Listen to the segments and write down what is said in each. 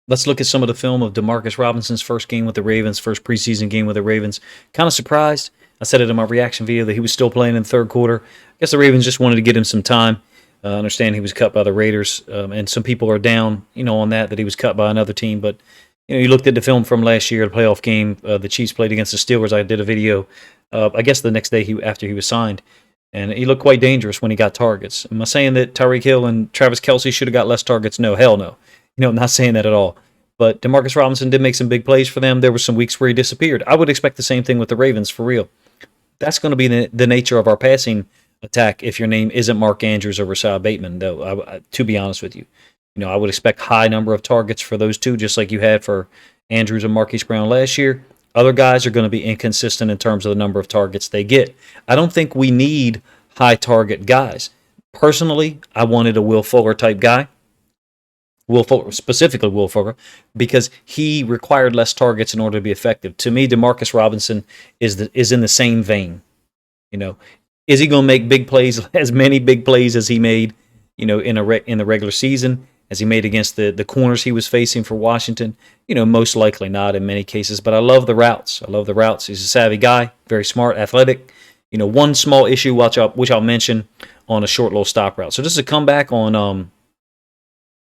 Let's look at some of the film of Demarcus Robinson's first game with the Ravens, first preseason game with the Ravens. Kind of surprised. I said it in my reaction video that he was still playing in the third quarter. I guess the Ravens just wanted to get him some time. I understand he was cut by the Raiders, and some people are down, on that he was cut by another team. But you looked at the film from last year, the playoff game. The Chiefs played against the Steelers. I did a video, I guess the next day after he was signed, and he looked quite dangerous when he got targets. Am I saying that Tyreek Hill and Travis Kelce should have got less targets? No, hell no. I'm not saying that at all. But Demarcus Robinson did make some big plays for them. There were some weeks where he disappeared. I would expect the same thing with the Ravens, for real. That's going to be the nature of our passing attack if your name isn't Mark Andrews or Rashad Bateman, though, to be honest with you. I would expect high number of targets for those two, just like you had for Andrews and Marquise Brown last year. Other guys are going to be inconsistent in terms of the number of targets they get. I don't think we need high target guys. Personally, I wanted a Will Fuller type guy. Will Fuller, specifically Will Fuller, because he required less targets in order to be effective. To me, Demarcus Robinson is in the same vein. Is he going to make big plays, as many big plays as he made, in the regular season, as he made against the corners he was facing for Washington? Most likely not in many cases. But I love the routes. He's a savvy guy, very smart, athletic. One small issue, which I'll mention on a short little stop route. So this is a comeback on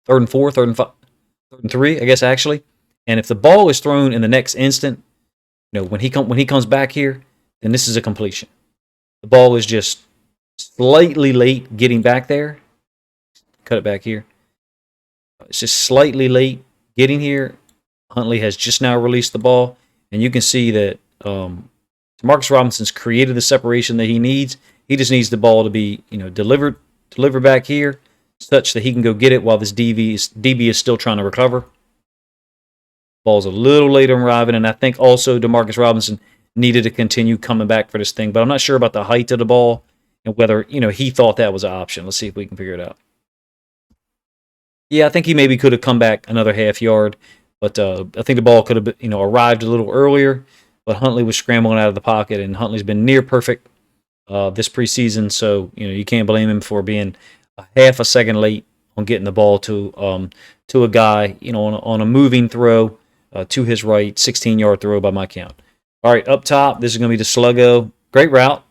third and 4, third and 3, I guess, actually. And if the ball is thrown in the next instant, when he comes back here, then this is a completion. The ball is just slightly late getting back there. Cut it back here. It's just slightly late getting here. Huntley has just now released the ball, and you can see that Demarcus Robinson's created the separation that he needs. He just needs the ball to be, delivered back here, such that he can go get it while this DB is still trying to recover. Ball's a little late on arriving, and I think also Demarcus Robinson needed to continue coming back for this thing, but I'm not sure about the height of the ball and whether, he thought that was an option. Let's see if we can figure it out. Yeah, I think he maybe could have come back another half yard, but I think the ball could have, arrived a little earlier, but Huntley was scrambling out of the pocket, and Huntley's been near perfect this preseason, so, you can't blame him for being a half a second late on getting the ball to a guy, on a moving throw to his right, 16-yard throw by my count. All right, up top, this is going to be the Sluggo. Great route.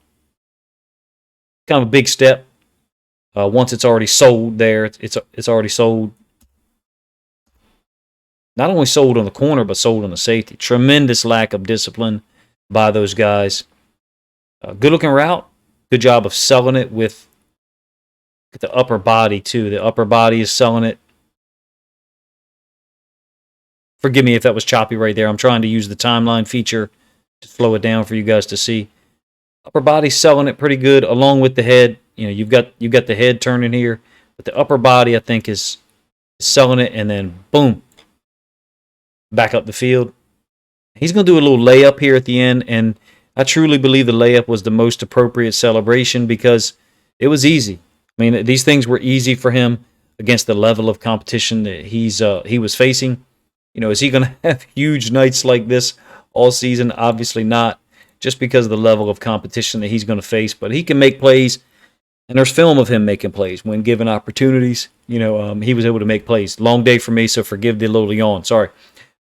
Kind of a big step. Once it's already sold there, it's already sold. Not only sold on the corner, but sold on the safety. Tremendous lack of discipline by those guys. Good-looking route. Good job of selling it with the upper body, too. The upper body is selling it. Forgive me if that was choppy right there. I'm trying to use the timeline feature to slow it down for you guys to see. Upper body's selling it pretty good, along with the head. You've got the head turning here, but the upper body, I think, is selling it, and then boom, back up the field. He's going to do a little layup here at the end, and I truly believe the layup was the most appropriate celebration because it was easy. I mean, these things were easy for him against the level of competition that he was facing. Is he going to have huge nights like this all season? Obviously not, just because of the level of competition that he's going to face. But he can make plays, and there's film of him making plays when given opportunities. He was able to make plays. Long day for me, so forgive the little yawn. Sorry.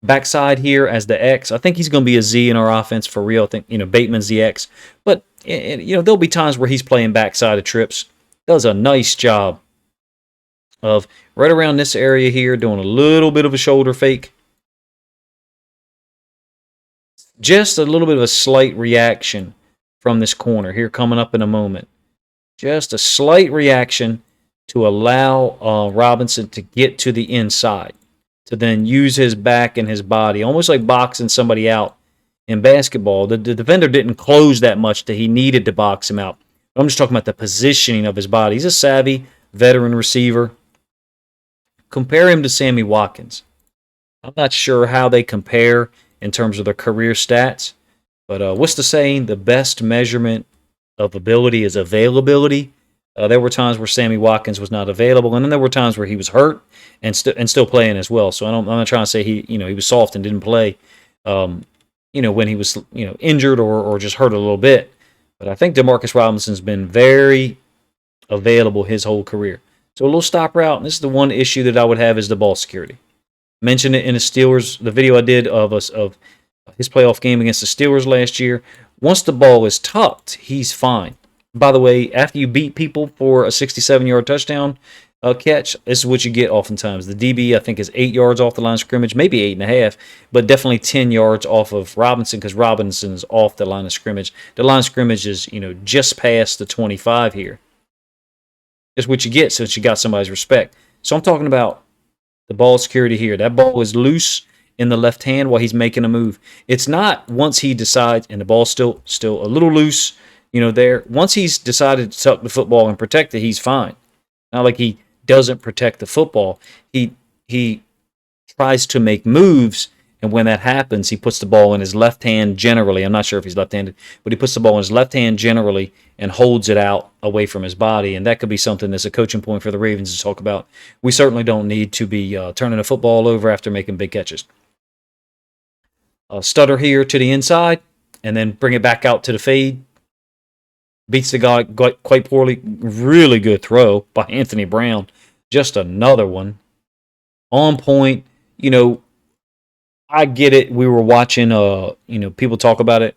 Backside here as the X. I think he's going to be a Z in our offense for real. I think, Bateman's the X. But, there'll be times where he's playing backside of trips. Does a nice job of right around this area here, doing a little bit of a shoulder fake. Just a little bit of a slight reaction from this corner here coming up in a moment. Just a slight reaction to allow Robinson to get to the inside, to then use his back and his body, almost like boxing somebody out in basketball. The defender didn't close that much that he needed to box him out. I'm just talking about the positioning of his body. He's a savvy veteran receiver. Compare him to Sammy Watkins. I'm not sure how they compare in terms of their career stats, but what's the saying? The best measurement of ability is availability. There were times where Sammy Watkins was not available, and then there were times where he was hurt and still playing as well. So I'm not trying to say he was soft and didn't play, when he was injured or just hurt a little bit. But I think Demarcus Robinson's been very available his whole career. So a little stop route. And this is the one issue that I would have is the ball security. Mentioned it in the video I did of his playoff game against the Steelers last year. Once the ball is tucked, he's fine. By the way, after you beat people for a 67-yard touchdown catch, this is what you get oftentimes. The DB, I think, is 8 yards off the line of scrimmage, maybe 8.5, but definitely 10 yards off of Robinson because Robinson's off the line of scrimmage. The line of scrimmage is, just past the 25 here. That's what you get since you got somebody's respect. So I'm talking about the ball security here. That ball is loose in the left hand while he's making a move. It's not once he decides, and the ball's still a little loose, there. Once he's decided to tuck the football and protect it, he's fine. Not like he doesn't protect the football. He tries to make moves, and when that happens, he puts the ball in his left hand generally. I'm not sure if he's left-handed, but he puts the ball in his left hand generally and holds it out away from his body, and that could be something that's a coaching point for the Ravens to talk about. We certainly don't need to be turning the football over after making big catches. Stutter here to the inside, and then bring it back out to the fade. Beats the guy quite poorly. Really good throw by Anthony Brown. Just another one. On point. I get it. We were watching, people talk about it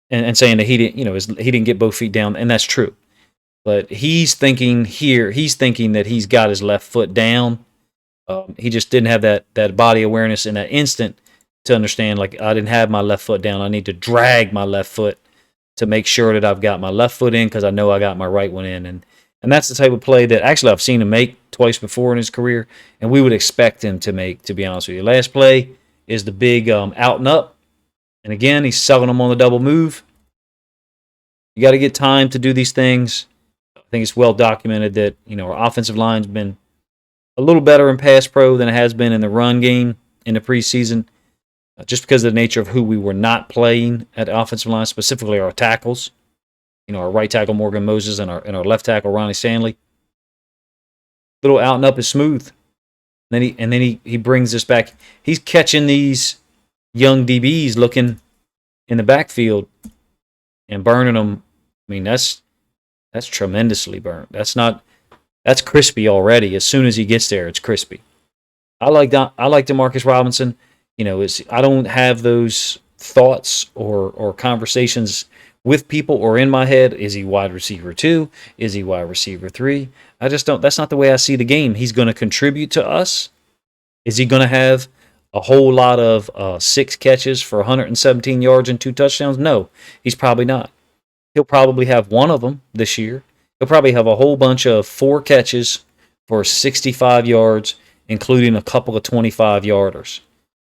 and saying that he didn't get both feet down, and that's true. But he's thinking that he's got his left foot down. He just didn't have that body awareness in that instant to understand, like, I didn't have my left foot down. I need to drag my left foot to make sure that I've got my left foot in because I know I got my right one in. And that's the type of play that actually I've seen him make twice before in his career, and we would expect him to make, to be honest with you. Last play is the big out and up. And again, he's selling them on the double move. You got to get time to do these things. I think it's well documented that, our offensive line's been a little better in pass pro than it has been in the run game in the preseason. Just because of the nature of who we were not playing at the offensive line, specifically our tackles. Our right tackle, Morgan Moses, and our left tackle, Ronnie Stanley. Little out and up is smooth. And then he brings us back. He's catching these young DBs looking in the backfield and burning them. I mean, that's tremendously burnt. That's crispy already. As soon as he gets there, it's crispy. I like Demarcus Robinson. I don't have those thoughts or conversations with people or in my head. Is he wide receiver 2? Is he wide receiver 3? I just don't. That's not the way I see the game. He's going to contribute to us. Is he going to have a whole lot of 6 catches for 117 yards and 2 touchdowns? No, he's probably not. He'll probably have one of them this year. He'll probably have a whole bunch of 4 catches for 65 yards, including a couple of 25-yarders.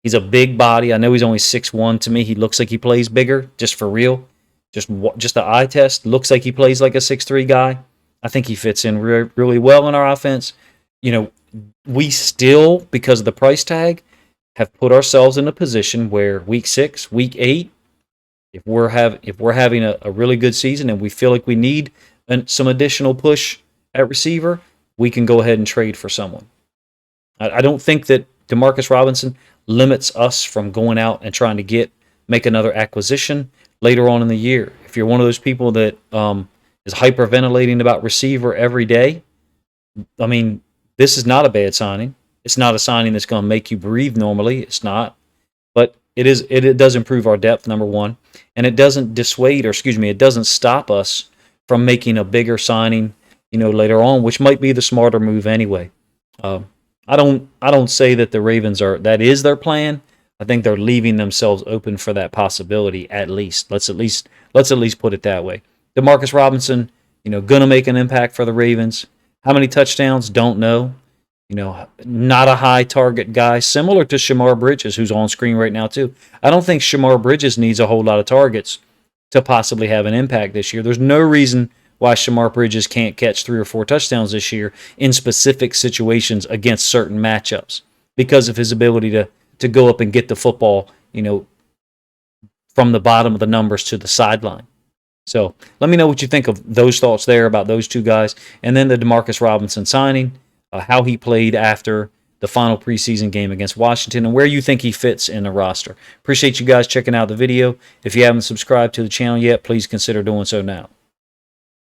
He's a big body. I know he's only 6'1". To me, he looks like he plays bigger, just for real. Just the eye test looks like he plays like a 6'3" guy. I think he fits in really well in our offense. We still, because of the price tag, have put ourselves in a position where week 6, week 8, if we're having a really good season and we feel like we need some additional push at receiver, we can go ahead and trade for someone. I don't think that Demarcus Robinson limits us from going out and trying to make another acquisition later on in the year. If you're one of those people that is hyperventilating about receiver every day, I mean, this is not a bad signing. It's not a signing that's going to make you breathe normally. It's not. But it does improve our depth, number one. And it doesn't it doesn't stop us from making a bigger signing, later on, which might be the smarter move anyway. I don't say that the Ravens that is their plan. I think they're leaving themselves open for that possibility at least. Let's at least put it that way. Demarcus Robinson, gonna make an impact for the Ravens. How many touchdowns? Don't know. Not a high target guy, similar to Shamar Bridges, who's on screen right now too. I don't think Shamar Bridges needs a whole lot of targets to possibly have an impact this year. There's no reason why Shamar Bridges can't catch 3 or 4 touchdowns this year in specific situations against certain matchups because of his ability to go up and get the football, from the bottom of the numbers to the sideline. So let me know what you think of those thoughts there about those 2 guys. And then the Demarcus Robinson signing, how he played after the final preseason game against Washington, and where you think he fits in the roster. Appreciate you guys checking out the video. If you haven't subscribed to the channel yet, please consider doing so now.